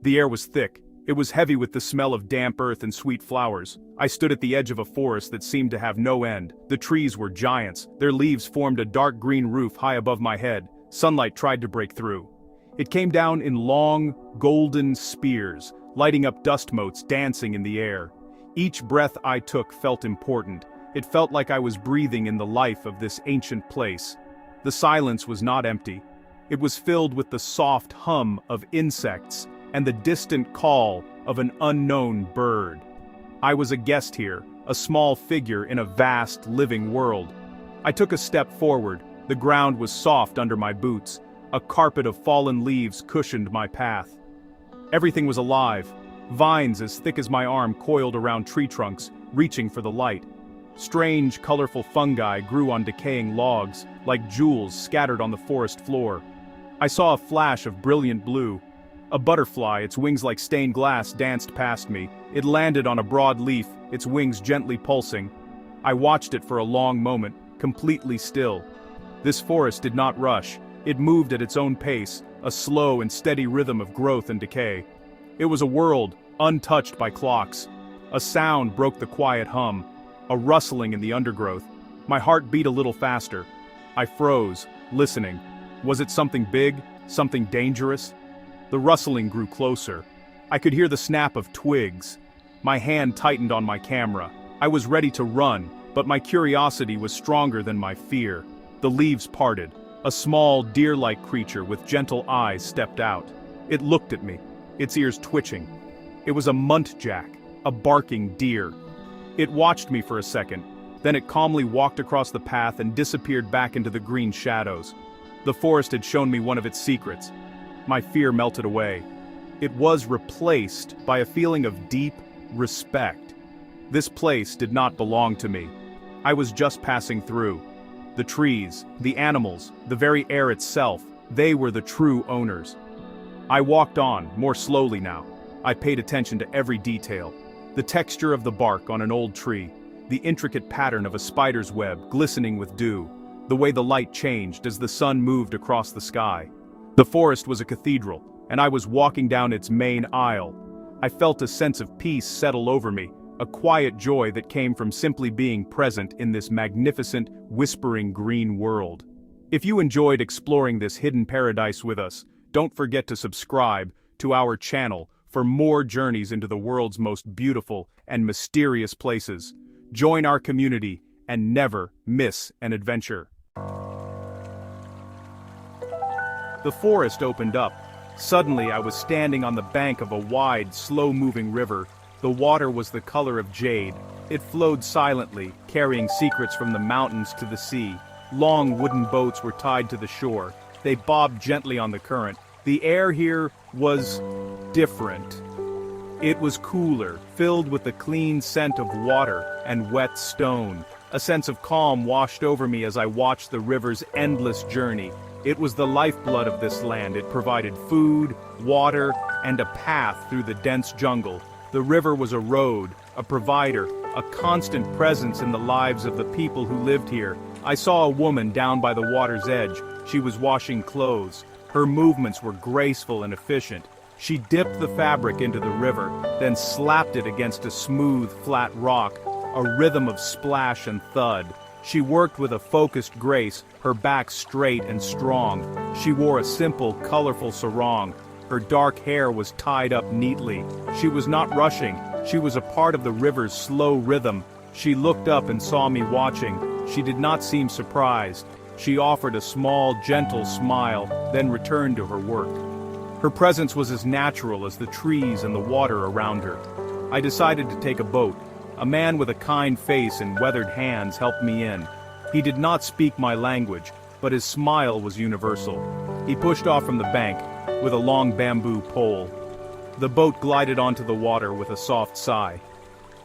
The air was thick. It was heavy with the smell of damp earth and sweet flowers. I stood at the edge of a forest that seemed to have no end. The trees were giants. Their leaves formed a dark green roof high above my head. Sunlight tried to break through. It came down in long, golden spears, lighting up dust motes dancing in the air. Each breath I took felt important. It felt like I was breathing in the life of this ancient place. The silence was not empty. It was filled with the soft hum of insects and the distant call of an unknown bird. I was a guest here, a small figure in a vast, living world. I took a step forward. The ground was soft under my boots. A carpet of fallen leaves cushioned my path. Everything was alive. Vines as thick as my arm coiled around tree trunks, reaching for the light. Strange, colorful fungi grew on decaying logs, like jewels scattered on the forest floor. I saw a flash of brilliant blue. A butterfly, its wings like stained glass, danced past me. It landed on a broad leaf, its wings gently pulsing. I watched it for a long moment, completely still. This forest did not rush. It moved at its own pace, a slow and steady rhythm of growth and decay. It was a world, untouched by clocks. A sound broke the quiet hum, a rustling in the undergrowth. My heart beat a little faster. I froze, listening. Was it something big, something dangerous? The rustling grew closer. I could hear the snap of twigs. My hand tightened on my camera. I was ready to run, but my curiosity was stronger than my fear. The leaves parted. A small, deer-like creature with gentle eyes stepped out. It looked at me, its ears twitching. It was a muntjac, a barking deer. It watched me for a second, then it calmly walked across the path and disappeared back into the green shadows. The forest had shown me one of its secrets. My fear melted away. It was replaced by a feeling of deep respect. This place did not belong to me. I was just passing through. The trees, the animals, the very air itself, they were the true owners. I walked on, more slowly now. I paid attention to every detail. The texture of the bark on an old tree, the intricate pattern of a spider's web glistening with dew, the way the light changed as the sun moved across the sky. The forest was a cathedral, and I was walking down its main aisle. I felt a sense of peace settle over me, a quiet joy that came from simply being present in this magnificent, whispering green world. If you enjoyed exploring this hidden paradise with us, don't forget to subscribe to our channel for more journeys into the world's most beautiful and mysterious places. Join our community and never miss an adventure. The forest opened up. Suddenly I was standing on the bank of a wide, slow-moving river. The water was the color of jade. It flowed silently, carrying secrets from the mountains to the sea. Long wooden boats were tied to the shore. They bobbed gently on the current. The air here was different. It was cooler, filled with the clean scent of water and wet stone. A sense of calm washed over me as I watched the river's endless journey. It was the lifeblood of this land. It provided food, water, and a path through the dense jungle. The river was a road, a provider, a constant presence in the lives of the people who lived here. I saw a woman down by the water's edge. She was washing clothes. Her movements were graceful and efficient. She dipped the fabric into the river, then slapped it against a smooth, flat rock, a rhythm of splash and thud. She worked with a focused grace, her back straight and strong. She wore a simple, colorful sarong. Her dark hair was tied up neatly. She was not rushing. She was a part of the river's slow rhythm. She looked up and saw me watching. She did not seem surprised. She offered a small, gentle smile, then returned to her work. Her presence was as natural as the trees and the water around her. I decided to take a boat. A man with a kind face and weathered hands helped me in. He did not speak my language, but his smile was universal. He pushed off from the bank with a long bamboo pole. The boat glided onto the water with a soft sigh.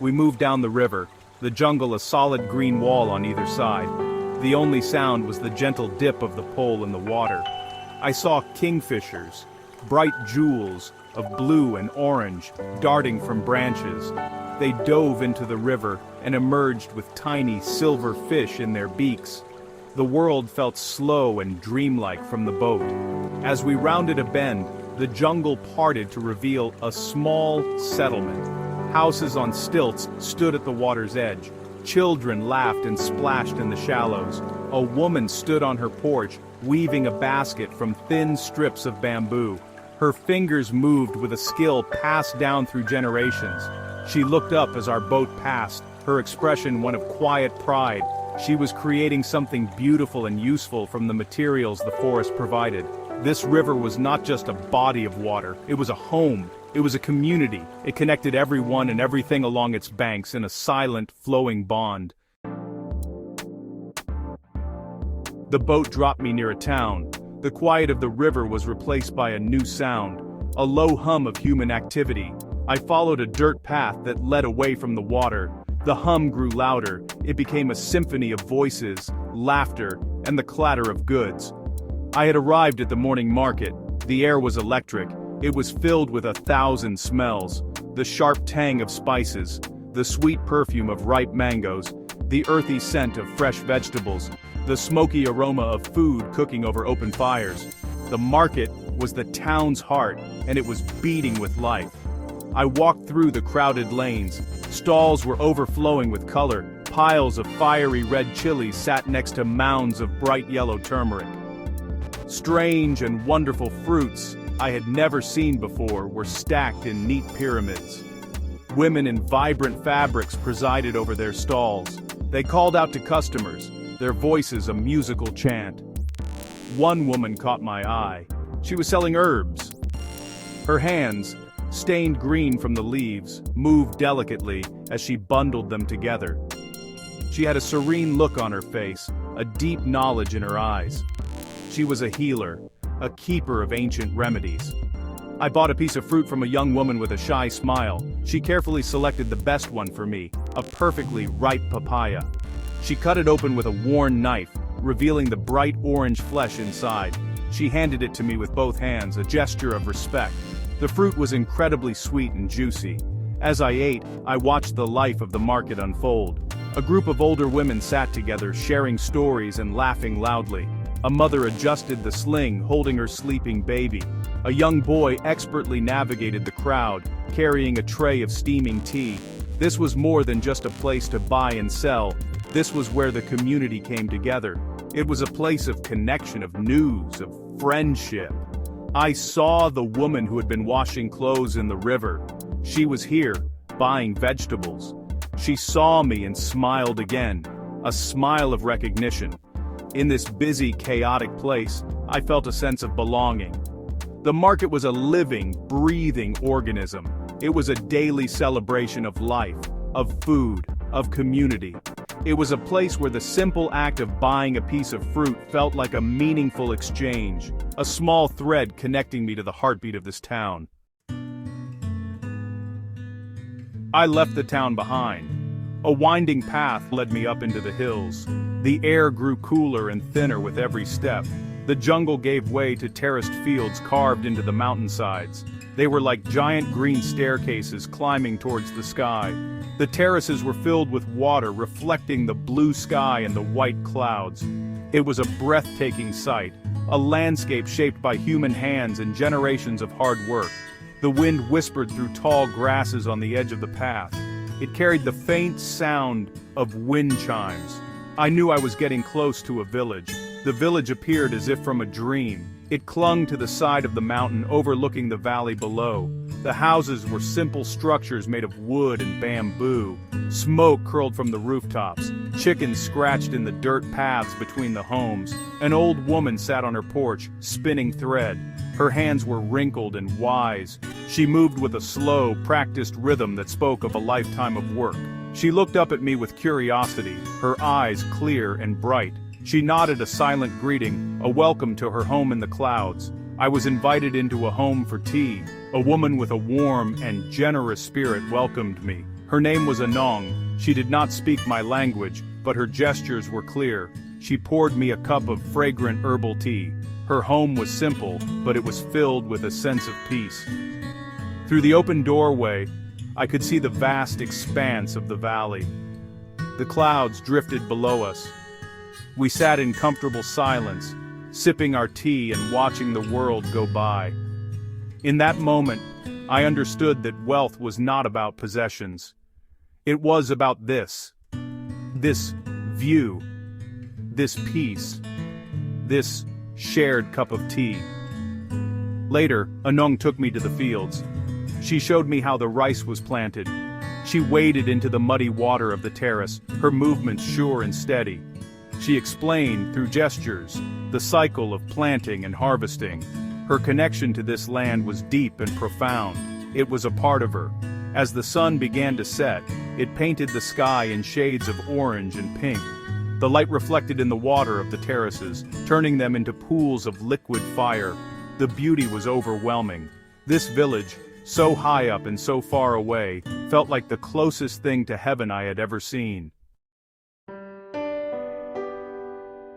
We moved down the river, the jungle a solid green wall on either side. The only sound was the gentle dip of the pole in the water. I saw kingfishers, bright jewels of blue and orange, darting from branches. They dove into the river and emerged with tiny silver fish in their beaks. The world felt slow and dreamlike from the boat. As we rounded a bend, the jungle parted to reveal a small settlement. Houses on stilts stood at the water's edge. Children laughed and splashed in the shallows. A woman stood on her porch, weaving a basket from thin strips of bamboo. Her fingers moved with a skill passed down through generations. She looked up as our boat passed, her expression one of quiet pride. She was creating something beautiful and useful from the materials the forest provided. This river was not just a body of water, it was a home. It was a community. It connected everyone and everything along its banks in a silent, flowing bond. The boat dropped me near a town. The quiet of the river was replaced by a new sound, a low hum of human activity. I followed a dirt path that led away from the water. The hum grew louder. It became a symphony of voices, laughter, and the clatter of goods. I had arrived at the morning market. The air was electric. It was filled with 1,000 smells, the sharp tang of spices, the sweet perfume of ripe mangoes, the earthy scent of fresh vegetables, the smoky aroma of food cooking over open fires. The market was the town's heart, and it was beating with life. I walked through the crowded lanes. Stalls were overflowing with color. Piles of fiery red chilies sat next to mounds of bright yellow turmeric. Strange and wonderful fruits I had never seen before were stacked in neat pyramids. Women in vibrant fabrics presided over their stalls. They called out to customers, their voices a musical chant. One woman caught my eye. She was selling herbs. Her hands, stained green from the leaves, moved delicately as she bundled them together. She had a serene look on her face, a deep knowledge in her eyes. She was a healer, a keeper of ancient remedies. I bought a piece of fruit from a young woman with a shy smile. She carefully selected the best one for me, a perfectly ripe papaya. She cut it open with a worn knife, revealing the bright orange flesh inside. She handed it to me with both hands, a gesture of respect. The fruit was incredibly sweet and juicy. As I ate, I watched the life of the market unfold. A group of older women sat together, sharing stories and laughing loudly. A mother adjusted the sling, holding her sleeping baby. A young boy expertly navigated the crowd, carrying a tray of steaming tea. This was more than just a place to buy and sell. This was where the community came together. It was a place of connection, of news, of friendship. I saw the woman who had been washing clothes in the river. She was here, buying vegetables. She saw me and smiled again, a smile of recognition. In this busy, chaotic place, I felt a sense of belonging. The market was a living, breathing organism. It was a daily celebration of life, of food, of community. It was a place where the simple act of buying a piece of fruit felt like a meaningful exchange, a small thread connecting me to the heartbeat of this town. I left the town behind. A winding path led me up into the hills. The air grew cooler and thinner with every step. The jungle gave way to terraced fields carved into the mountainsides. They were like giant green staircases climbing towards the sky. The terraces were filled with water reflecting the blue sky and the white clouds. It was a breathtaking sight, a landscape shaped by human hands and generations of hard work. The wind whispered through tall grasses on the edge of the path. It carried the faint sound of wind chimes. I knew I was getting close to a village. The village appeared as if from a dream. It clung to the side of the mountain overlooking the valley below. The houses were simple structures made of wood and bamboo. Smoke curled from the rooftops. Chickens scratched in the dirt paths between the homes. An old woman sat on her porch, spinning thread. Her hands were wrinkled and wise. She moved with a slow, practiced rhythm that spoke of a lifetime of work. She looked up at me with curiosity, her eyes clear and bright. She nodded a silent greeting, a welcome to her home in the clouds. I was invited into a home for tea. A woman with a warm and generous spirit welcomed me. Her name was Anong. She did not speak my language, but her gestures were clear. She poured me a cup of fragrant herbal tea. Her home was simple, but it was filled with a sense of peace. Through the open doorway, I could see the vast expanse of the valley. The clouds drifted below us. We sat in comfortable silence, sipping our tea and watching the world go by. In that moment, I understood that wealth was not about possessions. It was about this view, this peace, this shared cup of tea. Later, Anung took me to the fields. She showed me how the rice was planted. She waded into the muddy water of the terrace, her movements sure and steady. She explained, through gestures, the cycle of planting and harvesting. Her connection to this land was deep and profound. It was a part of her. As the sun began to set, it painted the sky in shades of orange and pink. The light reflected in the water of the terraces, turning them into pools of liquid fire. The beauty was overwhelming. This village, so high up and so far away, felt like the closest thing to heaven I had ever seen.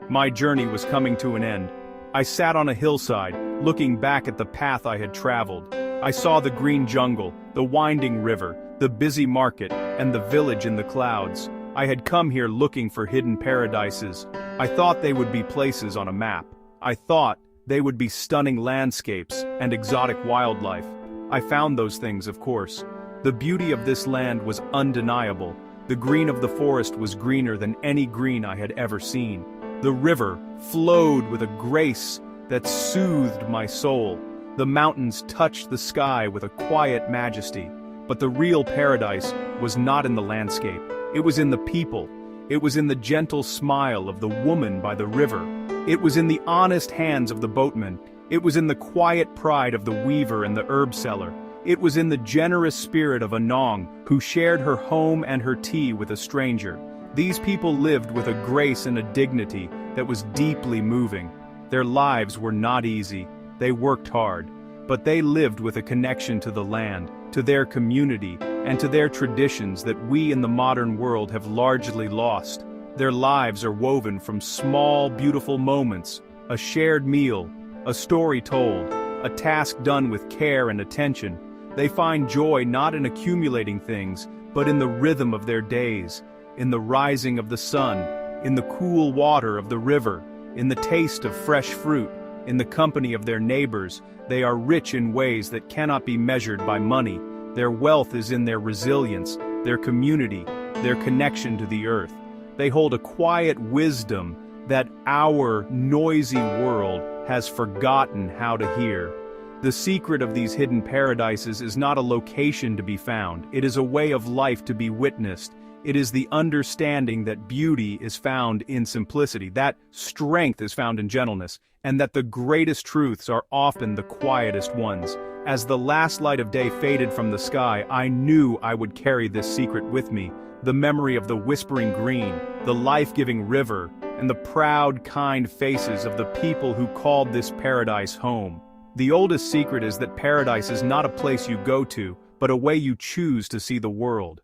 My journey was coming to an end. I sat on a hillside, looking back at the path I had traveled. I saw the green jungle, the winding river, the busy market, and the village in the clouds. I had come here looking for hidden paradises. I thought they would be places on a map. I thought they would be stunning landscapes and exotic wildlife. I found those things, of course. The beauty of this land was undeniable. The green of the forest was greener than any green I had ever seen. The river flowed with a grace that soothed my soul. The mountains touched the sky with a quiet majesty. But the real paradise was not in the landscape. It was in the people. It was in the gentle smile of the woman by the river. It was in the honest hands of the boatman. It was in the quiet pride of the weaver and the herb seller. It was in the generous spirit of Anong, who shared her home and her tea with a stranger. These people lived with a grace and a dignity that was deeply moving. Their lives were not easy. They worked hard. But they lived with a connection to the land, to their community, and to their traditions that we in the modern world have largely lost. Their lives are woven from small, beautiful moments, a shared meal, a story told, a task done with care and attention. They find joy not in accumulating things, but in the rhythm of their days, in the rising of the sun, in the cool water of the river, in the taste of fresh fruit, in the company of their neighbors. They are rich in ways that cannot be measured by money. Their wealth is in their resilience, their community, their connection to the earth. They hold a quiet wisdom that our noisy world has forgotten how to hear. The secret of these hidden paradises is not a location to be found. It is a way of life to be witnessed. It is the understanding that beauty is found in simplicity, that strength is found in gentleness, and that the greatest truths are often the quietest ones. As the last light of day faded from the sky, I knew I would carry this secret with me, the memory of the whispering green, the life-giving river, and the proud, kind faces of the people who called this paradise home. The oldest secret is that paradise is not a place you go to, but a way you choose to see the world.